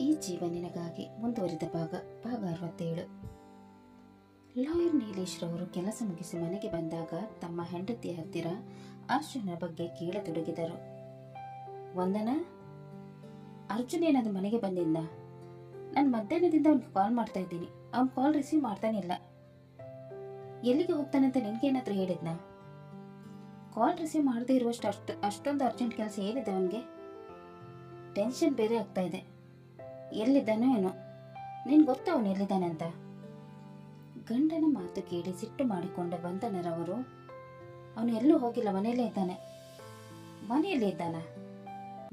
ಈ ಜೀವನಿನಗಾಗಿ ಮುಂದುವರಿದ ಭಾಗ 67. ಲಾಯರ್ ನೀಲೇಶ್ ರವರು ಕೆಲಸ ಮುಗಿಸಿ ಮನೆಗೆ ಬಂದಾಗ ತಮ್ಮ ಹೆಂಡತಿಯ ಹತ್ತಿರ ಅರ್ಜುನ ಬಗ್ಗೆ ಕೇಳತೊಡಗಿದರು. ವಂದನಾ, ಅರ್ಜುನ್ ಏನಾದ್ರು ಮನೆಗೆ ಬಂದಿದ್ದ? ನಾನು ಮಧ್ಯಾಹ್ನದಿಂದ ಅವ್ನಿಗೆ ಕಾಲ್ ಮಾಡ್ತಾ ಇದ್ದೀನಿ, ಅವ್ನು ಕಾಲ್ ರಿಸೀವ್ ಮಾಡ್ತಾನಿಲ್ಲ. ಎಲ್ಲಿಗೆ ಹೋಗ್ತಾನಂತ ನಿನ್ಗೇನಾದ್ರೂ ಹೇಳಿದ್ನಾ? ಕಾಲ್ ರಿಸೀವ್ ಮಾಡದೇ ಇರುವಷ್ಟು ಅಷ್ಟೊಂದು ಅರ್ಜೆಂಟ್ ಕೆಲಸ ಏನಿದೆ ಅವನಿಗೆ? ಟೆನ್ಷನ್ ಬೇರೆ ಆಗ್ತಾ ಇದೆ. ಎಲ್ಲಿದ್ದಾನೋ ಏನೋ. ನಿನ್ ಗೊತ್ತಾ ಅವನು ಎಲ್ಲಿದ್ದಾನೆ ಅಂತ? ಗಂಡನ ಮಾತು ಕೇಳಿ ಸಿಟ್ಟು ಮಾಡಿಕೊಂಡ ವಂದನರವರು, ಅವನು ಎಲ್ಲೂ ಹೋಗಿಲ್ಲ, ಮನೆಯಲ್ಲೇ ಇದ್ದಾನೆ. ಮನೆಯಲ್ಲೇ ಇದ್ದಾನ?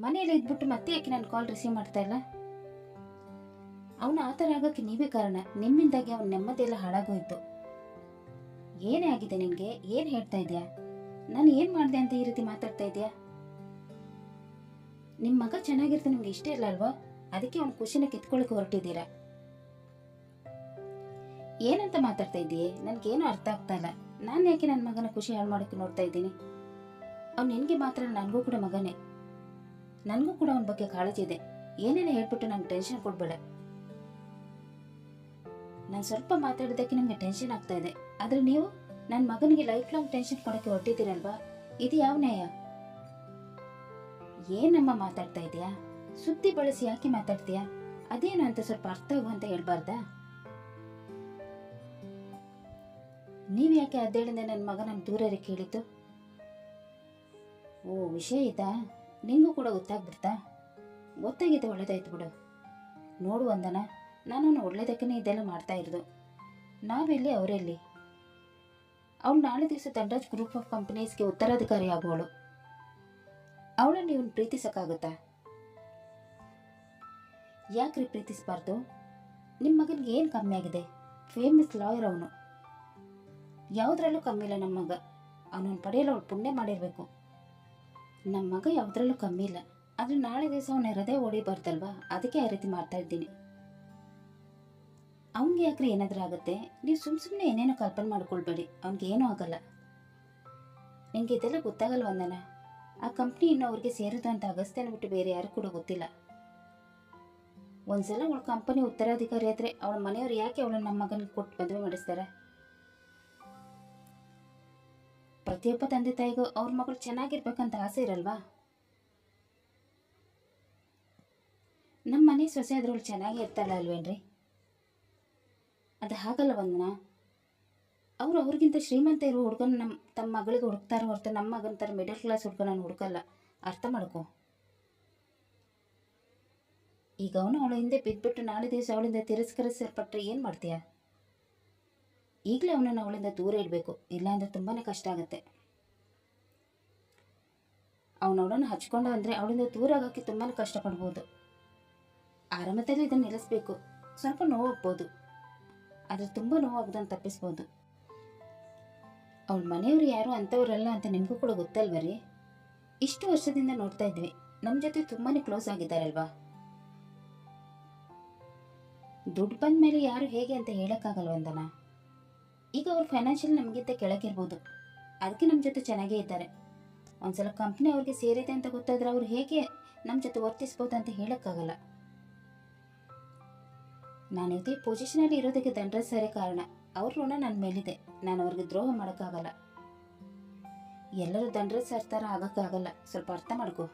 ಮನೆಯಲ್ಲೇ ಇದ್ಬಿಟ್ಟು ಮತ್ತೆ ಯಾಕೆ ನನ್ನ ಕಾಲ್ ರಿಸೀವ್ ಮಾಡ್ತಾ ಇಲ್ಲ? ಅವನು ಆ ಥರ ಆಗೋಕ್ಕೆ ನೀವೇ ಕಾರಣ. ನಿಮ್ಮಿಂದಾಗಿ ಅವನ ನೆಮ್ಮದಿ ಎಲ್ಲ ಹಾಳಾಗೋಯ್ತು. ಏನೇ ಆಗಿದೆ ನಿನ್ಗೆ? ಏನ್ ಹೇಳ್ತಾ ಇದೆಯಾ? ನಾನು ಏನ್ ಮಾಡಿದೆ ಅಂತ ಈ ರೀತಿ ಮಾತಾಡ್ತಾ ಇದೆಯಾ? ನಿಮ್ಮ ಮಗ ಚೆನ್ನಾಗಿರ್ತ ನಿಮ್ಗೆ ಇಷ್ಟ ಇಲ್ಲ ಅಲ್ವಾ? ಅದಕ್ಕೆ ಅವ್ನ ಖುಷಿನ ಕಿತ್ಕೊಳಕ್ಕೆ ಹೊರಟಿದ್ದೀರಾ. ಏನಂತ ಮಾತಾಡ್ತಾ ಇದ್ದೀಯೇ? ನನ್ಗೇನು ಅರ್ಥ ಆಗ್ತಾ ಇಲ್ಲ. ನಾನು ಯಾಕೆ ನನ್ನ ಮಗನ ಖುಷಿ ಹಾಳು ಮಾಡೋಕ್ಕೆ ನೋಡ್ತಾ ಇದ್ದೀನಿ? ಅವ್ನು ನಿನಗೆ ಮಾತ್ರ, ನನಗೂ ಕೂಡ ಮಗನೇ. ನನಗೂ ಕೂಡ ಅವನ ಬಗ್ಗೆ ಕಾಳಜಿ ಇದೆ. ಏನೇನು ಹೇಳ್ಬಿಟ್ಟು ನಂಗೆ ಟೆನ್ಷನ್ ಕೊಡ್ಬೇಡ. ನಾನು ಸ್ವಲ್ಪ ಮಾತಾಡೋದಕ್ಕೆ ನಿಮ್ಗೆ ಟೆನ್ಷನ್ ಆಗ್ತಾ ಇದೆ, ಆದ್ರೆ ನೀವು ನನ್ನ ಮಗನಿಗೆ ಲೈಫ್ ಲಾಂಗ್ ಟೆನ್ಷನ್ ಕೊಡಕ್ಕೆ ಹೊರಟಿದ್ದೀರಲ್ವಾ? ಇದು ಯಾವ ನ್ಯಾಯ? ಏನಮ್ಮ ಮಾತಾಡ್ತಾ ಇದೀಯಾ? ಸುದ್ದಿ ಬಳಸಿ ಯಾಕೆ ಮಾತಾಡ್ತೀಯಾ? ಅದೇನು ಅಂತ ಸ್ವಲ್ಪ ಅರ್ಥ ಆಗು ಅಂತ ಹೇಳ್ಬಾರ್ದಾ? ನೀವ್ ಯಾಕೆ ಅದೇಳಿಂದ ನನ್ನ ಮಗ ನಮ್ಮ ದೂರರಿಗೆ ಹೇಳಿದ್ದು? ಓ, ವಿಷಯ ಇದಾ? ನಿಂಗೂ ಕೂಡ ಗೊತ್ತಾಗ್ಬಿಡ್ತಾ? ಗೊತ್ತಾಗಿದೆ, ಒಳ್ಳೇದಾಯ್ತು ಬಿಡು. ನೋಡು ವಂದನ, ನಾನು ಒಳ್ಳೇದಕ್ಕೇ ಇದೆಲ್ಲ ಮಾಡ್ತಾ ಇರೋದು. ನಾವೆಲ್ಲಿ, ಅವರೆಲ್ಲಿ? ಅವಳು ನಾಳೆ ದಿವಸ ಧನರಾಜ್ ಗ್ರೂಪ್ ಆಫ್ ಕಂಪನೀಸ್ಗೆ ಉತ್ತರಾಧಿಕಾರಿ ಆಗುವಳು. ಅವಳನ್ನು ಇವನು ಪ್ರೀತಿಸಕ್ಕಾಗುತ್ತಾ? ಯಾಕ್ರಿ ಪ್ರೀತಿಸಬಾರ್ದು? ನಿಮ್ಮ ಮಗನಿಗೆ ಏನು ಕಮ್ಮಿ ಆಗಿದೆ? ಫೇಮಸ್ ಲಾಯರ್ ಅವನು, ಯಾವುದ್ರಲ್ಲೂ ಕಮ್ಮಿ ಇಲ್ಲ ನಮ್ಮ ಮಗ. ಅವನನ್ನು ಪಡೆಯಲು ಅವಳು ಪುಣ್ಯ ಮಾಡಿರಬೇಕು. ನಮ್ಮ ಮಗ ಯಾವುದ್ರಲ್ಲೂ ಕಮ್ಮಿ ಇಲ್ಲ, ಆದರೆ ನಾಳೆ ದಿವಸ ಅವನ ಹೃದಯ ಹೊಡಿಬಾರ್ದಲ್ವಾ? ಅದಕ್ಕೆ ಆ ರೀತಿ ಮಾಡ್ತಾ ಇದ್ದೀನಿ. ಅವನಿಗೆ ಯಾಕ್ರಿ ಏನಾದರೂ ಆಗುತ್ತೆ? ನೀವು ಸುಮ್ಮನೆ ಏನೇನೋ ಕಲ್ಪನೆ ಮಾಡ್ಕೊಳ್ಬೇಡಿ. ಅವನಿಗೆ ಏನೂ ಆಗಲ್ಲ. ನಿನಗೆ ಇದೆಲ್ಲ ಗೊತ್ತಾಗಲ್ಲ ವಂದನ. ಆ ಕಂಪ್ನಿ ಇನ್ನೂ ಅವ್ರಿಗೆ ಸೇರಿದು ಅಂತ ಅಗಸ್ತ್ಯನ ಬಿಟ್ಟು ಬೇರೆ ಯಾರು ಕೂಡ ಗೊತ್ತಿಲ್ಲ. ಒಂದ್ಸಲ ಅವಳ ಕಂಪನಿ ಉತ್ತರಾಧಿಕಾರಿ ಆದ್ರೆ ಅವಳ ಮನೆಯವರು ಯಾಕೆ ಅವಳನ್ನ ನಮ್ಮ ಮಗನಿಗೆ ಕೊಟ್ಟು ಮದುವೆ ಮಾಡಿಸ್ತಾರೆ? ಪ್ರತಿಯೊಬ್ಬ ತಂದೆ ತಾಯಿಗೂ ಅವ್ರ ಮಗಳು ಚೆನ್ನಾಗಿರ್ಬೇಕಂತ ಆಸೆ ಇರಲ್ವಾ? ನಮ್ಮ ಮನೆ ಸೊಸೆ ಆದ್ರವಳು ಚೆನ್ನಾಗಿ ಇರ್ತಾಳ ಅಲ್ವೇನ್ರಿ? ಅದು ಹಾಗಲ್ಲ ವಂದನಾ. ಅವ್ರಿಗಿಂತ ಶ್ರೀಮಂತ ಇರೋ ಹುಡುಗನ ತಮ್ಮ ಮಗಳಿಗೆ ಹುಡುಕ್ತಾರ ಹೊರತು ನಮ್ಮ ಮಗನ ಥರ ಮಿಡಲ್ ಕ್ಲಾಸ್ ಹುಡುಗನ ಹುಡುಕಲ್ಲ. ಅರ್ಥ ಮಾಡ್ಕೊ. ಈಗ ಅವನು ಅವಳ ಹಿಂದೆ ಬಿದ್ದುಬಿಟ್ಟು ನಾಳೆ ದಿವಸ ಅವಳಿಂದ ತಿರಸ್ಕರಿಸಲ್ಪಟ್ರೆ ಏನು ಮಾಡ್ತೀಯಾ? ಈಗಲೇ ಅವನನ್ನು ಅವಳಿಂದ ದೂರ ಇಡಬೇಕು, ಇಲ್ಲಾಂದರೆ ತುಂಬಾ ಕಷ್ಟ ಆಗುತ್ತೆ. ಅವಳನ್ನು ಹಚ್ಕೊಂಡು ಅಂದರೆ ಅವಳಿಂದ ದೂರ ಆಗೋಕ್ಕೆ ತುಂಬಾ ಕಷ್ಟಪಡ್ಬೋದು. ಆರಂಭದಲ್ಲಿ ಇದನ್ನು ನಿಲ್ಲಿಸಬೇಕು. ಸ್ವಲ್ಪ ನೋವಾಗ್ಬೋದು, ಆದರೆ ತುಂಬ ನೋವಾಗೋದನ್ನು ತಪ್ಪಿಸ್ಬೋದು. ಅವಳ ಮನೆಯವರು ಯಾರು ಅಂಥವ್ರಲ್ಲ ಅಂತ ನಿಮಗೂ ಕೂಡ ಗೊತ್ತಲ್ವರಿ? ಇಷ್ಟು ವರ್ಷದಿಂದ ನೋಡ್ತಾ ಇದ್ವಿ, ನಮ್ಮ ಜೊತೆ ತುಂಬಾ ಕ್ಲೋಸ್ ಆಗಿದ್ದಾರಲ್ವಾ? ದುಡ್ಡು ಬಂದ ಮೇಲೆ ಯಾರು ಹೇಗೆ ಅಂತ ಹೇಳೋಕ್ಕಾಗಲ್ವಂದನ. ಈಗ ಅವ್ರು ಫೈನಾನ್ಷಿಯಲ್ ನಮಗಿಂತ ಕೆಳಗಿರ್ಬೋದು, ಅದಕ್ಕೆ ನಮ್ಮ ಜೊತೆ ಚೆನ್ನಾಗೇ ಇದ್ದಾರೆ. ಒಂದ್ಸಲ ಕಂಪ್ನಿ ಅವ್ರಿಗೆ ಸೇರಿದೆ ಅಂತ ಗೊತ್ತಾದ್ರೆ ಅವ್ರು ಹೇಗೆ ನಮ್ಮ ಜೊತೆ ವರ್ತಿಸ್ಬೋದು ಅಂತ ಹೇಳೋಕ್ಕಾಗಲ್ಲ. ನಾನು ಇದೇ ಪೊಸಿಷನಲ್ಲಿ ಇರೋದಕ್ಕೆ ಧನರಾಜ್ ಸರಿ ಕಾರಣ. ಅವ್ರ ಋಣ ನನ್ನ ಮೇಲಿದೆ, ನಾನು ಅವ್ರಿಗೆ ದ್ರೋಹ ಮಾಡೋಕ್ಕಾಗಲ್ಲ. ಎಲ್ಲರೂ ಧನರಾಜ್ ಸರ್ ಥರ ಆಗೋಕ್ಕಾಗಲ್ಲ, ಸ್ವಲ್ಪ ಅರ್ಥ ಮಾಡ್ಕೋ.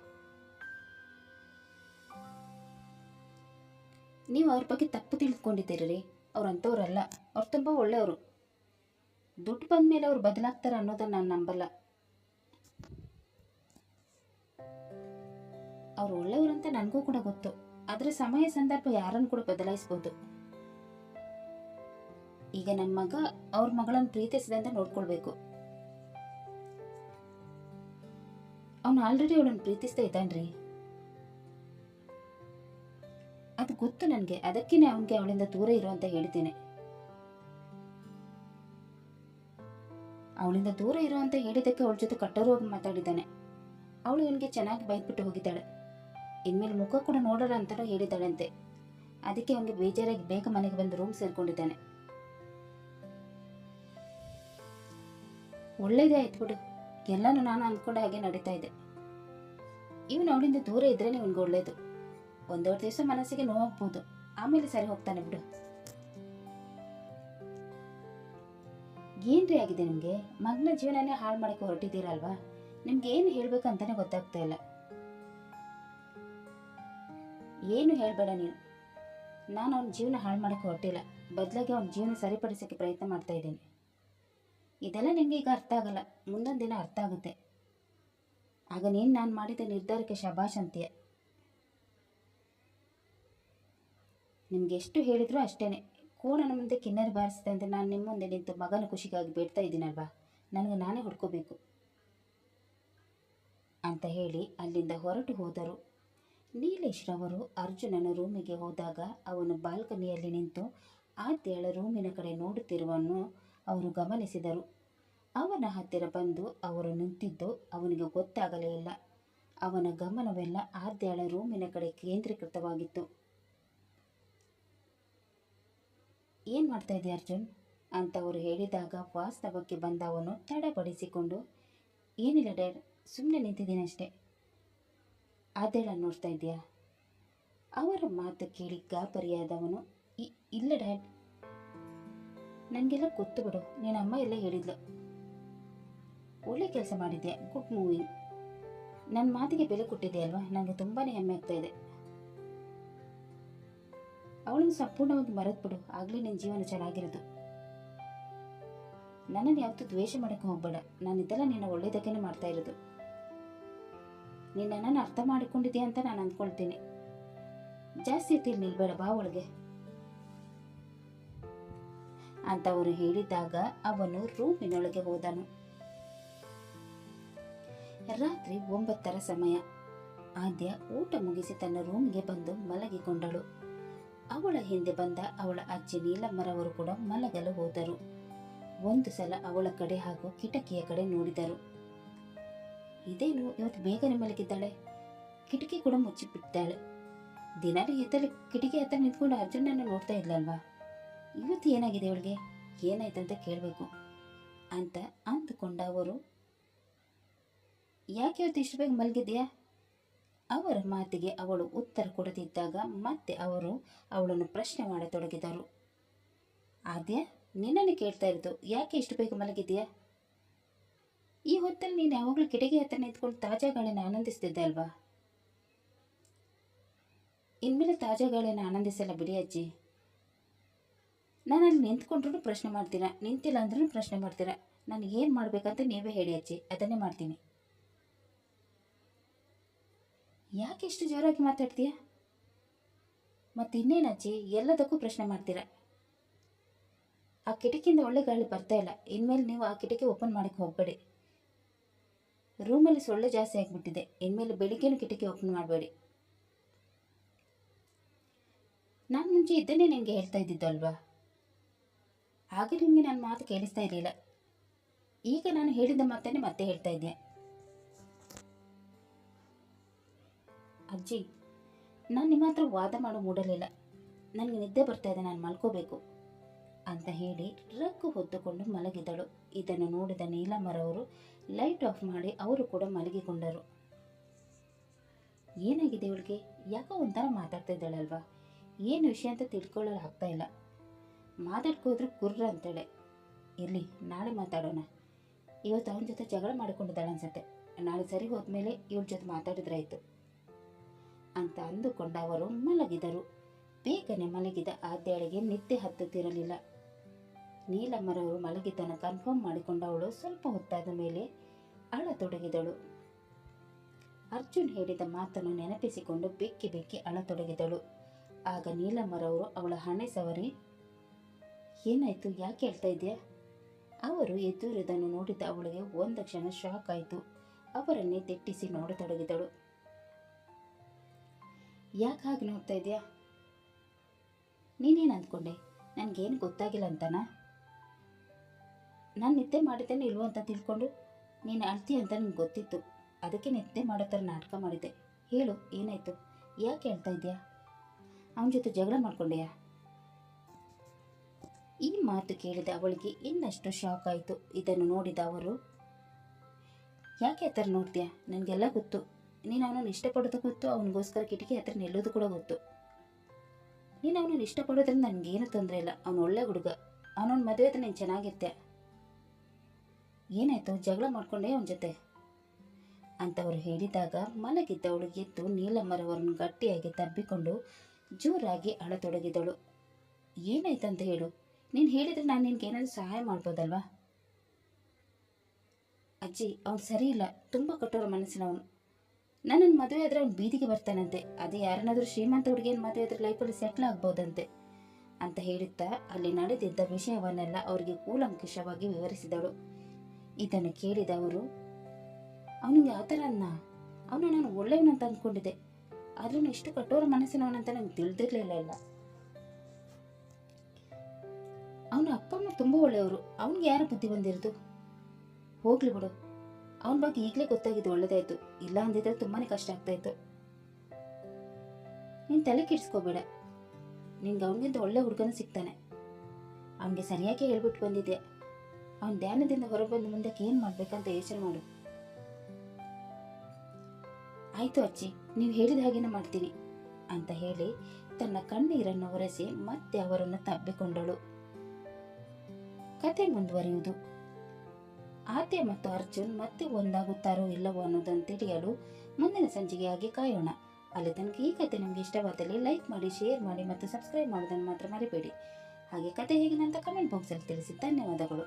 ನೀವು ಅವ್ರ ಬಗ್ಗೆ ತಪ್ಪು ತಿಳಿದುಕೊಂಡಿದ್ದೀರಿ. ಅವ್ರು ಅಂಥವ್ರಲ್ಲ, ಅವ್ರು ತುಂಬ ಒಳ್ಳೆಯವರು. ದುಡ್ಡು ಬಂದ ಮೇಲೆ ಅವ್ರು ಬದಲಾಗ್ತಾರೆ ಅನ್ನೋದನ್ನು ನಾನು ನಂಬಲ್ಲ. ಅವ್ರು ಒಳ್ಳೆಯವರಂತ ನನಗೂ ಕೂಡ ಗೊತ್ತು, ಆದರೆ ಸಮಯ ಸಂದರ್ಭ ಯಾರನ್ನು ಕೂಡ ಬದಲಾಯಿಸ್ಬೋದು. ಈಗ ನನ್ನ ಮಗ ಅವ್ರ ಮಗಳನ್ನು ಪ್ರೀತಿಸಿದೆ ಅಂತ ನೋಡ್ಕೊಳ್ಬೇಕು. ಅವನು ಆಲ್ರೆಡಿ ಅವಳನ್ನು ಪ್ರೀತಿಸ್ತಾ ಇದ್ದಾನ್ರಿ, ಅದು ಗೊತ್ತು ನನಗೆ. ಅದಕ್ಕೇನೆ ಅವನಿಗೆ ಅವಳಿಂದ ದೂರ ಇರು ಅಂತ ಹೇಳ್ತೇನೆ. ಅವಳಿಂದ ದೂರ ಇರು ಅಂತ ಹೇಳಿದ್ದಕ್ಕೆ ಅವಳ ಜೊತೆ ಕಟ್ಟೋರುವಾಗಿ ಮಾತಾಡಿದ್ದಾನೆ. ಅವಳು ಇವನಿಗೆ ಚೆನ್ನಾಗಿ ಬೈದ್ಬಿಟ್ಟು ಹೋಗಿದ್ದಾಳೆ. ಇನ್ಮೇಲೆ ಮುಖ ಕೂಡ ನೋಡೋಣ ಅಂತಲೂ ಹೇಳಿದ್ದಾಳಂತೆ. ಅದಕ್ಕೆ ಅವನಿಗೆ ಬೇಜಾರಾಗಿ ಬೇಗ ಮನೆಗೆ ಬಂದು ರೂಮ್ ಸೇರ್ಕೊಂಡಿದ್ದಾನೆ. ಒಳ್ಳೇದೇ ಆಯ್ತು ಬಿಡು, ಎಲ್ಲನೂ ನಾನು ಅಂದ್ಕೊಂಡ ಹಾಗೆ ನಡೀತಾ ಇದೆ. ಇವನು ಅವಳಿಂದ ದೂರ ಇದ್ರೇನೆ ಇವನಿಗೆ ಒಳ್ಳೇದು. ಒಂದೆರಡು ದಿವಸ ಮನಸ್ಸಿಗೆ ನೋವಾಗ್ಬೋದು, ಆಮೇಲೆ ಸರಿ ಹೋಗ್ತಾನೆ ಬಿಡು. ಏನ್ರಿ ಆಗಿದೆ ನಿಮಗೆ? ಮಗನ ಜೀವನನೇ ಹಾಳು ಮಾಡಕ್ಕೆ ಹೊರಟಿದ್ದೀರಲ್ವಾ? ನಿಮ್ಗೆ ಏನು ಹೇಳ್ಬೇಕಂತಾನೆ ಗೊತ್ತಾಗ್ತಾ ಇಲ್ಲ. ಏನು ಹೇಳಬೇಡ ನೀನು. ನಾನು ಅವನ ಜೀವನ ಹಾಳು ಮಾಡಕ್ಕೆ ಹೊರಟಿಲ್ಲ, ಬದಲಾಗಿ ಅವನ ಜೀವನ ಸರಿಪಡಿಸೋಕ್ಕೆ ಪ್ರಯತ್ನ ಮಾಡ್ತಾ ಇದ್ದೀನಿ. ಇದೆಲ್ಲ ನಿಮಗೆ ಈಗ ಅರ್ಥ ಆಗಲ್ಲ, ಮುಂದೊಂದು ದಿನ ಅರ್ಥ ಆಗುತ್ತೆ. ಆಗ ನೀನು ನಾನು ಮಾಡಿದ ನಿರ್ಧಾರಕ್ಕೆ ಶಬಾಷ್ ಅಂತೀಯ. ನಿಮ್ಗೆ ಎಷ್ಟು ಹೇಳಿದ್ರು ಅಷ್ಟೇನೆ. ಕೋಣನ ಮುಂದೆ ಕಿನ್ನರಿ ಬಾರಿಸಿದೆ ಅಂದರೆ ನಾನು ನಿಮ್ಮ ಮುಂದೆ ನಿಂತು ಮಗನ ಖುಷಿಗಾಗಿ ಬೇಡ್ತಾ ಇದ್ದೀನಲ್ವಾ, ನನಗೆ ನಾನೇ ಹುಡ್ಕೋಬೇಕು ಅಂತ ಹೇಳಿ ಅಲ್ಲಿಂದ ಹೊರಟು ಹೋದರು. ನೀಲೇಶ್ ರವರು ಅರ್ಜುನನ ರೂಮಿಗೆ ಹೋದಾಗ ಅವನು ಬಾಲ್ಕನಿಯಲ್ಲಿ ನಿಂತು ಆದ್ಯಳ ರೂಮಿನ ಕಡೆ ನೋಡುತ್ತಿರುವನ್ನು ಅವರು ಗಮನಿಸಿದರು. ಅವನ ಹತ್ತಿರ ಬಂದು ಅವರು ನಿಂತಿದ್ದು ಅವನಿಗೆ ಗೊತ್ತಾಗಲೇ ಇಲ್ಲ. ಅವನ ಗಮನವೆಲ್ಲ ಆದ್ಯಳ ರೂಮಿನ ಕಡೆ ಕೇಂದ್ರೀಕೃತವಾಗಿತ್ತು. ಏನು ಮಾಡ್ತಾ ಇದೆಯಾ ಅರ್ಜುನ್ ಅಂತ ಅವರು ಹೇಳಿದಾಗ ವಾಸ್ತವಕ್ಕೆ ಬಂದ ಅವನು ತಡಬಡಿಸಿಕೊಂಡು, ಏನಿಲ್ಲ ಡ್ಯಾಡ್, ಸುಮ್ಮನೆ ನಿಂತಿದ್ದೀನಿ ಅಷ್ಟೇ. ಆದ್ಯಳ ನೋಡ್ತಾ ಇದೆಯಾ? ಅವರ ಮಾತು ಕೇಳಿ ಗಾಬರಿಯಾದವನು, ಇಲ್ಲ ಡ್ಯಾಡ್, ನನಗೆಲ್ಲ ಗೊತ್ತು ಬಿಡು, ನೀನು ಅಮ್ಮ ಎಲ್ಲ ಹೇಳಿದ್ಲು. ಒಳ್ಳೆ ಕೆಲಸ ಮಾಡಿದ್ಯಾ, ಗುಡ್ ಮೂವಿಂಗ್. ನನ್ನ ಮಾತಿಗೆ ಬೆಲೆ ಕೊಟ್ಟಿದೆಯಲ್ವಾ, ನನಗೆ ತುಂಬಾ ಹೆಮ್ಮೆ ಆಗ್ತಾ ಇದೆ. ಅವಳನ್ನು ಸಂಪೂರ್ಣವಾಗಿ ಮರೆತುಬಿಡು, ಆಗಲೇ ನಿನ್ನ ಜೀವನ ಚೆನ್ನಾಗಿರೋದು. ನನ್ನನ್ನು ಯಾವತ್ತೂ ದ್ವೇಷ ಮಾಡೋಕ್ಕೆ ಹೋಗಬೇಡ. ನಾನಿದ್ದೆಲ್ಲ ನಿನ್ನ ಒಳ್ಳೇದಕ್ಕೇನೆ ಮಾಡ್ತಾ ಇರೋದು. ನೀನು ನನ್ನನ್ನು ಅರ್ಥ ಮಾಡಿಕೊಂಡಿದ್ಯಾ ಅಂತ ನಾನು ಅಂದ್ಕೊಳ್ತೀನಿ. ಜಾಸ್ತಿ ಹೊತ್ತಿಗೆ ನಿಲ್ಬೇಡ, ಬಾ ಒಳಗೆ ಅಂತ ಅವರು ಹೇಳಿದಾಗ ಅವನು ರೂಮಿನೊಳಗೆ ಹೋದನು. ರಾತ್ರಿ 9 ಸಮಯ. ಆದ್ಯ ಊಟ ಮುಗಿಸಿ ತನ್ನ ರೂಮ್ಗೆ ಬಂದು ಮಲಗಿಕೊಂಡಳು. ಅವಳ ಹಿಂದೆ ಬಂದ ಅವಳ ಅಜ್ಜಿ ನೀಲಮ್ಮರವರು ಕೂಡ ಮಲಗಲು ಹೋದರು. ಒಂದು ಸಲ ಅವಳ ಕಡೆ ಹಾಗೂ ಕಿಟಕಿಯ ಕಡೆ ನೋಡಿದರು. ಇದೇನು ಇವತ್ತು ಬೇಗನೆ ಮಲಗಿದ್ದಾಳೆ, ಕಿಟಕಿ ಕೂಡ ಮುಚ್ಚಿಬಿಟ್ಟಿದ್ದಾಳೆ. ದಿನಾಲೂ ಎತ್ತಲು ಕಿಟಕಿ ಹತ್ರ ನಿಂತ್ಕೊಂಡು ಅರ್ಜುನನ್ನು ನೋಡ್ತಾ ಇದ್ಲಲ್ವಾ, ಇವತ್ತು ಏನಾಗಿದೆ ಅವಳಿಗೆ, ಏನಾಯ್ತಂತ ಕೇಳಬೇಕು ಅಂತ ಅಂದುಕೊಂಡ ಅವರು, ಯಾಕೆ ಇವತ್ತು ಇಷ್ಟು ಬೇಗ ಮಲಗಿದ್ಯಾ? ಅವರ ಮಾತಿಗೆ ಅವಳು ಉತ್ತರ ಕೊಡದಿದ್ದಾಗ ಮತ್ತೆ ಅವರು ಅವಳನ್ನು ಪ್ರಶ್ನೆ ಮಾಡತೊಡಗಿದರು. ಆದ್ಯ, ನಿನ್ನನ್ನು ಕೇಳ್ತಾ ಇರೋದು, ಯಾಕೆ ಇಷ್ಟು ಬೇಗ ಮಲಗಿದ್ಯಾ? ಈ ಹೊತ್ತಲ್ಲಿ ನೀನು ಯಾವಾಗಲೂ ಕಿಟಕಿ ಹತ್ರ ನಿಂತ್ಕೊಂಡು ತಾಜಾ ಗಾಳಿನ ಆನಂದಿಸ್ತಿದ್ದೆ ಅಲ್ವಾ? ಇನ್ಮೇಲೆ ತಾಜಾ ಗಾಳಿನ ಆನಂದಿಸಲ್ಲ ಬಿಡಿ ಅಜ್ಜಿ. ನಾನು ಅಲ್ಲಿ ನಿಂತ್ಕೊಂಡ್ರೂ ಪ್ರಶ್ನೆ ಮಾಡ್ತೀರಾ, ನಿಂತಿಲ್ಲ ಅಂದ್ರೂ ಪ್ರಶ್ನೆ ಮಾಡ್ತೀರಾ. ನಾನು ಏನು ಮಾಡಬೇಕಂತ ನೀವೇ ಹೇಳಿ ಅಜ್ಜಿ, ಅದನ್ನೇ ಮಾಡ್ತೀನಿ. ಯಾಕೆ ಇಷ್ಟು ಜೋರಾಗಿ ಮಾತಾಡ್ತೀಯ? ಮತ್ತು ಇನ್ನೇನು ಅಜ್ಜಿ, ಎಲ್ಲದಕ್ಕೂ ಪ್ರಶ್ನೆ ಮಾಡ್ತೀರಾ. ಆ ಕಿಟಕಿಯಿಂದ ಒಳ್ಳೆ ಗಾಳಿ ಬರ್ತಾ ಇಲ್ಲ, ಇನ್ಮೇಲೆ ನೀವು ಆ ಕಿಟಕಿ ಓಪನ್ ಮಾಡೋಕ್ಕೆ ಹೋಗಬೇಡಿ. ರೂಮಲ್ಲಿ ಸೊಳ್ಳೆ ಜಾಸ್ತಿ ಆಗಿಬಿಟ್ಟಿದೆ, ಇನ್ಮೇಲೆ ಬೆಳಿಗ್ಗೆನೂ ಕಿಟಕಿ ಓಪನ್ ಮಾಡಬೇಡಿ. ನಾನು ಮುಂಚೆ ಇದ್ದೇನೆ ನಿನಗೆ ಹೇಳ್ತಾ ಇದ್ದಿದ್ದು ಅಲ್ವಾ? ಆಗ ನಿಮಗೆ ನನ್ನ ಮಾತು ಕೇಳಿಸ್ತಾ ಇರಲಿಲ್ಲ. ಈಗ ನಾನು ಹೇಳಿದ ಮಾತನ್ನೇ ಮತ್ತೆ ಹೇಳ್ತಾ ಇದ್ದೆ. ಅಜ್ಜಿ, ನಾನು ನಿಮ್ಮ ಹತ್ರ ವಾದ ಮಾಡೋ ಮೂಡಲಿಲ್ಲ. ನನಗೆ ನಿದ್ದೆ ಬರ್ತಾ ಇದೆ, ನಾನು ಮಲ್ಕೋಬೇಕು ಅಂತ ಹೇಳಿ ರಗ್ಗು ಹೊತ್ತುಕೊಂಡು ಮಲಗಿದಳು. ಇದನ್ನು ನೋಡಿದ ನೀಲಮ್ಮರವರು ಲೈಟ್ ಆಫ್ ಮಾಡಿ ಅವರು ಕೂಡ ಮಲಗಿಕೊಂಡರು. ಏನಾಗಿದೆ ಇವಳಿಗೆ, ಯಾಕೋ ಒಂಥರ ಮಾತಾಡ್ತಾ ಇದ್ದಾಳಲ್ವಾ, ಏನು ವಿಷಯ ಅಂತ ತಿಳ್ಕೊಳ್ಳಲು ಆಗ್ತಾ ಇಲ್ಲ. ಮಾತಾಡ್ಕೋದ್ರೆ ಕುರ್ರ ಅಂತೇಳೆ. ಇರಲಿ, ನಾಳೆ ಮಾತಾಡೋಣ. ಇವತ್ತು ಅವನ ಜೊತೆ ಜಗಳ ಮಾಡಿಕೊಂಡಿದ್ದಾಳೆ ಅನ್ಸತ್ತೆ. ನಾಳೆ ಸರಿ ಹೋದ್ಮೇಲೆ ಇವಳ ಜೊತೆ ಮಾತಾಡಿದ್ರಾಯ್ತು ಅಂತ ಅಂದುಕೊಂಡ ಅವರು ಮಲಗಿದರು. ಬೇಗನೆ ಮಲಗಿದ ಆದ್ಯಾಳಿಗೆ ನಿದ್ದೆ ಹತ್ತುತ್ತಿರಲಿಲ್ಲ. ನೀಲಮ್ಮರವರು ಮಲಗಿದ್ದನ್ನು ಕನ್ಫರ್ಮ್ ಮಾಡಿಕೊಂಡ ಅವಳು ಸ್ವಲ್ಪ ಹೊತ್ತಾದ ಮೇಲೆ ಅಳತೊಡಗಿದಳು. ಅರ್ಜುನ್ ಹೇಳಿದ ಮಾತನ್ನು ನೆನಪಿಸಿಕೊಂಡು ಬೆಕ್ಕಿ ಬೆಕ್ಕಿ ಅಳತೊಡಗಿದಳು. ಆಗ ನೀಲಮ್ಮರವರು ಅವಳ ಹಣೆ ಸವರಿ, ಏನಾಯ್ತು, ಯಾಕೆ ಹೇಳ್ತಾ ಇದೆಯಾ? ಅವರು ಎದ್ದುರುವುದನ್ನು ನೋಡಿದ ಅವಳಿಗೆ ಒಂದು ಕ್ಷಣ ಶಾಕ್ ಆಯಿತು. ಅವರನ್ನೇ ದಿಟ್ಟಿಸಿ ನೋಡತೊಡಗಿದಳು. ಯಾಕೆ ಹಾಗೆ ನೋಡ್ತಾ ಇದೆಯಾ? ನೀನೇನು ಅಂದ್ಕೊಂಡೆ, ನನಗೇನು ಗೊತ್ತಾಗಿಲ್ಲ ಅಂತನಾ? ನಾನು ನಿದ್ದೆ ಮಾಡಿದ್ದೇನೆ ಇಲ್ವೋ ಅಂತ ತಿಳ್ಕೊಂಡು ನೀನು ಅಳ್ತಿ ಅಂತ ನನಗೆ ಗೊತ್ತಿತ್ತು, ಅದಕ್ಕೆ ನಿದ್ದೆ ಮಾಡೋ ಥರ ನಾಟಕ ಮಾಡಿದ್ದೆ. ಹೇಳು, ಏನಾಯಿತು, ಯಾಕೆ ಹೇಳ್ತಾ ಇದೆಯಾ? ಅವನ ಜೊತೆ ಜಗಳ ಮಾಡ್ಕೊಂಡೆಯಾ? ಈ ಮಾತು ಕೇಳಿದ ಅವಳಿಗೆ ಇನ್ನಷ್ಟು ಶಾಕ್ ಆಯಿತು. ಇದನ್ನು ನೋಡಿದ ಅವರು, ಯಾಕೆ ಆ ಥರ ನೋಡ್ತೀಯಾ? ನನಗೆಲ್ಲ ಗೊತ್ತು, ನೀನು ಅವನನ್ನು ಇಷ್ಟಪಡೋದು ಗೊತ್ತು, ಅವನಿಗೋಸ್ಕರ ಕಿಟಕಿ ಹತ್ರ ನಿಲ್ಲೋದು ಕೂಡ ಗೊತ್ತು. ನೀನು ಅವನನ್ನು ಇಷ್ಟಪಡೋದ್ರಿಂದ ನನಗೇನು ತೊಂದರೆ ಇಲ್ಲ. ಅವನು ಒಳ್ಳೆ ಹುಡುಗ. ಅವನೊಂದು ಮದುವೆ ಹತ್ರ ನೀನು ಚೆನ್ನಾಗಿರ್ತೆ. ಏನಾಯ್ತು, ಜಗಳ ಮಾಡ್ಕೊಂಡೆ ಅವನ ಜೊತೆ ಅಂತವರು ಹೇಳಿದಾಗ ಮಲಗಿದ್ದವಳು ಎದ್ದು ನೀಲಮ್ಮರವರನ್ನು ಗಟ್ಟಿಯಾಗಿ ತಬ್ಬಿಕೊಂಡು ಜೋರಾಗಿ ಅಳತೊಡಗಿದಳು. ಏನಾಯ್ತಂತ ಹೇಳು. ನೀನು ಹೇಳಿದರೆ ನಾನು ನಿನ್ಗೆ ಏನಾದರೂ ಸಹಾಯ ಮಾಡ್ಬೋದಲ್ವಾ? ಅಜ್ಜಿ, ಅವನು ಸರಿ ಇಲ್ಲ, ತುಂಬ ಕಠೋರ ಮನಸ್ಸಿನವನು. ನನ್ನನ್ನು ಮದುವೆ ಆದರೆ ಅವ್ನು ಬೀದಿಗೆ ಬರ್ತಾನಂತೆ. ಅದೇ ಯಾರನ್ನಾದರೂ ಶ್ರೀಮಂತ ಹುಡುಗಿಯನ್ನು ಮದುವೆ ಆದರೆ ಲೈಫಲ್ಲಿ ಸೆಟ್ಲ್ ಆಗ್ಬೋದಂತೆ ಅಂತ ಹೇಳುತ್ತಾ ಅಲ್ಲಿ ನಡೆದಿದ್ದ ವಿಷಯವನ್ನೆಲ್ಲ ಅವರಿಗೆ ಕೂಲಂಕಷವಾಗಿ ವಿವರಿಸಿದಳು. ಇದನ್ನು ಕೇಳಿದ ಅವರು, ಅವನಿಗೆ ಆ ಥರ ಅವನು ನಾನು ಒಳ್ಳೆಯವನಂತ ಅಂದ್ಕೊಂಡಿದ್ದೆ, ಆದ್ರೂ ಇಷ್ಟು ಕಠೋರ ಮನಸ್ಸಿನವನಂತ ನಂಗೆ ತಿಳಿದಿರಲಿಲ್ಲ. ಅವನ ಅಪ್ಪ ಅಮ್ಮ ತುಂಬ ಒಳ್ಳೆಯವರು. ಅವನಿಗೆ ಯಾರು ಬುದ್ಧಿ ಬಂದಿರೋದು? ಹೋಗ್ಲಿ ಬಿಡು, ಅವನ ಬಗ್ಗೆ ಈಗಲೇ ಗೊತ್ತಾಗಿದ್ದು ಒಳ್ಳೇದಾಯ್ತು. ಇಲ್ಲ ಅಂದಿದ್ರೆ ತುಂಬಾನೇ ಕಷ್ಟ ಆಗ್ತಾಯಿತ್ತು. ನೀನು ತಲೆ ಕೆಡಿಸ್ಕೋಬೇಡ. ನಿನ್ಗೆ ಅವನಿಗಿಂತ ಒಳ್ಳೆ ಹುಡುಗನ ಸಿಗ್ತಾನೆ. ಅವನಿಗೆ ಸರಿಯಾಗಿ ಹೇಳ್ಬಿಟ್ಟು ಬಂದಿದ್ದೆ. ಅವನ ಧ್ಯಾನದಿಂದ ಹೊರಬಂದು ಮುಂದಕ್ಕೆ ಏನು ಮಾಡ್ಬೇಕಂತ ಯೋಚನೆ ಮಾಡು. ಆಯ್ತು ಅಜ್ಜಿ, ನೀವು ಹೇಳಿದ ಹಾಗೇನೆ ಮಾಡ್ತೀನಿ ಅಂತ ಹೇಳಿ ತನ್ನ ಕಣ್ಣೀರನ್ನು ಒರೆಸಿ ಮತ್ತೆ ಅವರನ್ನು ತಬ್ಬಿಕೊಂಡಳು. ಕತೆ ಮುಂದುವರಿಯುವುದು. ಆದ್ಯ ಮತ್ತು ಅರ್ಜುನ್ ಮತ್ತೆ ಒಂದಾಗುತ್ತಾರೋ ಇಲ್ಲವೋ ಅನ್ನೋದನ್ನು ತಿಳಿಯಲು ಮುಂದಿನ ಸಂಚಿಕೆಯಾಗಿ ಕಾಯೋಣ. ಅಲ್ಲಿ ತನಕ ಈ ಕತೆ ನಿಮಗೆ ಇಷ್ಟವಾದಲ್ಲಿ ಲೈಕ್ ಮಾಡಿ, ಶೇರ್ ಮಾಡಿ ಮತ್ತು ಸಬ್ಸ್ಕ್ರೈಬ್ ಮಾಡೋದನ್ನು ಮಾತ್ರ ಮರಿಬೇಡಿ. ಹಾಗೆ ಕತೆ ಹೇಗಿನಂತ ಕಮೆಂಟ್ ಬಾಕ್ಸಲ್ಲಿ ತಿಳಿಸಿ. ಧನ್ಯವಾದಗಳು.